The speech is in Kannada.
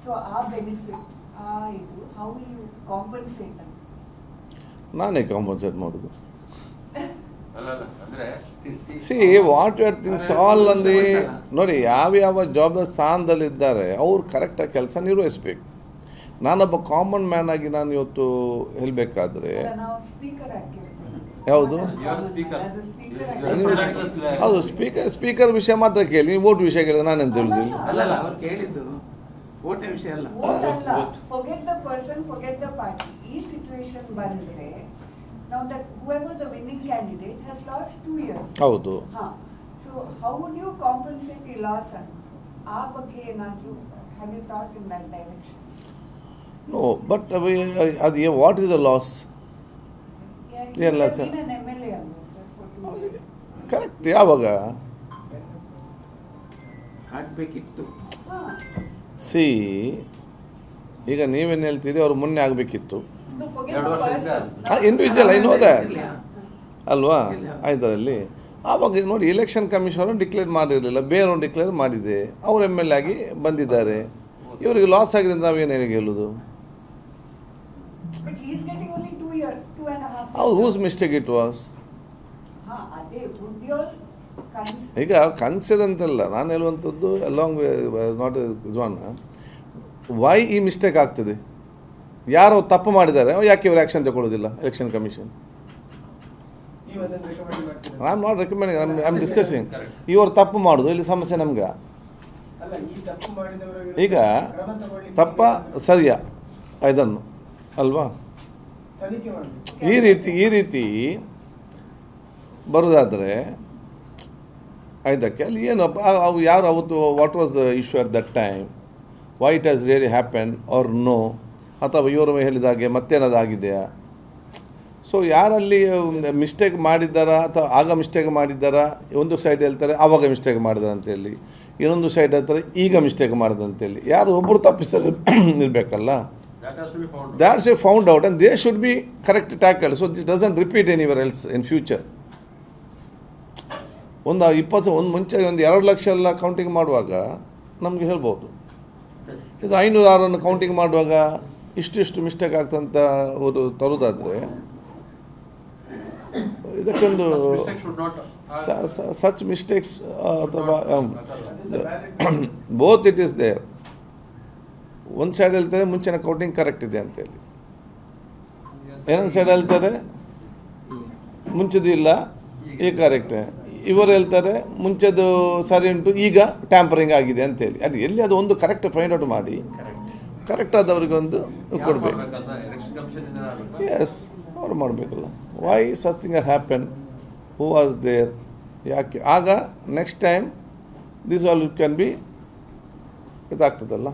ಸೊ ಆ ಬೆನಿಫಿಟ್ ಇದು ಹೌ ವಿಲ್ ಯು ಕಾಂಪನ್ಸೇಟ್ ಅಂತ? ನಾನೇ ಕಾಂಪನ್ಸೇಟ್ ಮಾಡೋದು. See what you are things all ಅಂದು ನೋಡಿ, ಯಾವ್ಯಾವ ಜಾಬ್ದ ಸ್ಥಾನದಲ್ಲಿದ್ದಾರೆ ಅವ್ರು ಕರೆಕ್ಟಾಗಿ ಕೆಲಸ ನಿರ್ವಹಿಸ್ಬೇಕು. ನಾನೊಬ್ಬ ಕಾಮನ್ ಮ್ಯಾನ್ ಆಗಿ ನಾನು ಇವತ್ತು ಹೇಳಬೇಕಾದ್ರೆ ನಾವು ಸ್ಪೀಕರ್ ಆಗಿರ್ತೀವಿ. ಯಾವುದು ಹೌದು, ಸ್ಪೀಕರ್ ವಿಷಯ ಮಾತ್ರ ಕೇಳಿ, ನೀವು ವೋಟ್ ವಿಷಯ ಕೇಳಿದ್ರೆ ನಾನೆಂತ ಹೇಳಿದ್ದೀನಿ. ಅಲ್ಲಲ್ಲ ಅವ್ರು ಕೇಳಿದ್ದು ಓಟ್ ವಿಷಯ ಅಲ್ಲ. Forget the person, forget the party. ಈ ಸಿಚುವೇಶನ್ ಬಂದ್ರೆ now that whoever the winning candidate has lost 2 years. ಹೌದು. So how would you compensate the loss? ಆ ಬಗ್ಗೆ ಏನಾದರೂ have you thought in that direction? No, but ಅದು ವಾಟ್ ಇಸ್ ಅ ಲಾಸ್? ಏನಿಲ್ಲ ಸರ್, MLA ಅಲ್ವಾ? ಕರೆಕ್ಟ್. ಯಾವಾಗ ಆಗ್ಬೇಕಿತ್ತು? ಸಿ ಈಗ ನೀವೇನು ಹೇಳ್ತೀರಿ, ಅವ್ರು ಮೊನ್ನೆ ಆಗಬೇಕಿತ್ತು. ಇಂಡಿವಿಜುವಲ್ ಐ ನೋ ದ್ಯಾಟ್ ಅಲ್ವಾ ಇದರಲ್ಲಿ. ಆವಾಗ ನೋಡಿ, ಎಲೆಕ್ಷನ್ ಕಮಿಷನ್ ಡಿಕ್ಲೇರ್ ಮಾಡಿರಲಿಲ್ಲ, ಬೇರೆಯವ್ರು ಡಿಕ್ಲೇರ್ ಮಾಡಿದೆ, ಅವ್ರು MLA ಆಗಿ ಬಂದಿದ್ದಾರೆ. ಇವರಿಗೆ ಲಾಸ್ ಆಗಿದೆ ಅಂತ ನಾವೇನು ಹೇಳೋದು? ಹೌದು, ಹೂಸ್ ಮಿಸ್ಟೇಕ್ ಇಟ್ ವಾಸ್? ಈಗ ಕನ್ಸಿಡರ್ ಅಂತಲ್ಲ ನಾನು ಹೇಳುವಂಥದ್ದು, ಅಲಾಂಗ್ ನಾಟ್ ಒನ್ ವೈ ಈ ಮಿಸ್ಟೇಕ್ ಆಗ್ತದೆ, ಯಾರು ತಪ್ಪು ಮಾಡಿದ್ದಾರೆ, ಯಾಕೆ ಇವರು ಆ್ಯಕ್ಷನ್ ತಗೊಳ್ಳೋದಿಲ್ಲ election commission? I am not recommending, I am discussing. ಇವರು ತಪ್ಪು ಮಾಡೋದು ಇಲ್ಲಿ ಸಮಸ್ಯೆ ನಮ್ಗೆ. ಈಗ ತಪ್ಪ ಸರಿಯಾ ಇದನ್ನು ಅಲ್ವಾ? ಈ ರೀತಿ ಬರೋದಾದರೆ ಇದಕ್ಕೆ ಅಲ್ಲಿ ಏನು ಯಾರು ಅವತ್ತು what was the issue at that time, why it has really happen or no, ಅಥವಾ ಇವರು ಹೇಳಿದಾಗೆ ಮತ್ತೇನದಾಗಿದೆಯಾ? ಸೊ ಯಾರಲ್ಲಿ ಮಿಸ್ಟೇಕ್ ಮಾಡಿದ್ದಾರಾ ಅಥವಾ ಆಗ ಮಿಸ್ಟೇಕ್ ಮಾಡಿದ್ದಾರಾ? ಒಂದು ಸೈಡ್ ಹೇಳ್ತಾರೆ ಆವಾಗ ಮಿಸ್ಟೇಕ್ ಮಾಡಿದಾರೆ ಅಂತೇಳಿ, ಇನ್ನೊಂದು ಸೈಡ್ ಹೇಳ್ತಾರೆ ಈಗ ಮಿಸ್ಟೇಕ್ ಮಾಡಿದೆ ಅಂತೇಳಿ. ಯಾರು ಒಬ್ಬರು ತಪ್ಪಿಸಲು ಇರಬೇಕಲ್ಲ. That should found out and they should be correct tackle. So this doesn't repeat anywhere else in future. ಒಂದು ಮುಂಚೆ ಒಂದು 2 ಲಕ್ಷ ಎಲ್ಲ ಕೌಂಟಿಂಗ್ ಮಾಡುವಾಗ ನಮಗೆ ಹೇಳ್ಬೋದು. ಇದು 506 ಕೌಂಟಿಂಗ್ ಮಾಡುವಾಗ ಇಷ್ಟಿಷ್ಟು ಮಿಸ್ಟೇಕ್ ಆಗ್ತಂತ ಅವರು ತರೋದಾದರೆ ಇದಕ್ಕೊಂದು ಸಚ್ ಮಿಸ್ಟೇಕ್ಸ್ ಅಥವಾ ಬೋತ್ ಇಟ್ ಈಸ್ ದೇರ್. ಒಂದು ಸೈಡ್ ಹೇಳ್ತಾರೆ ಮುಂಚಿನ ಕೌಂಟಿಂಗ್ ಕರೆಕ್ಟ್ ಇದೆ ಅಂತೇಳಿ, ಇನ್ನೊಂದು ಸೈಡ್ ಹೇಳ್ತಾರೆ ಮುಂಚೆದು ಇಲ್ಲ ಈಗ ಕರೆಕ್ಟೇ. ಇವರು ಹೇಳ್ತಾರೆ ಮುಂಚೆದು ಸರಿ ಉಂಟು ಈಗ ಟ್ಯಾಂಪರಿಂಗ್ ಆಗಿದೆ ಅಂತೇಳಿ. ಅದು ಎಲ್ಲಿ ಅದು ಒಂದು ಕರೆಕ್ಟ್ ಫೈಂಡ್ ಔಟ್ ಮಾಡಿ ಕರೆಕ್ಟ್ ಆದವ್ರಿಗೊಂದು ಕೊಡಬೇಕು. ಎಸ್, ಅವ್ರು ಮಾಡಬೇಕಲ್ಲ. Why such thing happen, who was there, ಯಾಕೆ? ಆಗ next time this all can be ಇದಾಗ್ತದಲ್ಲ.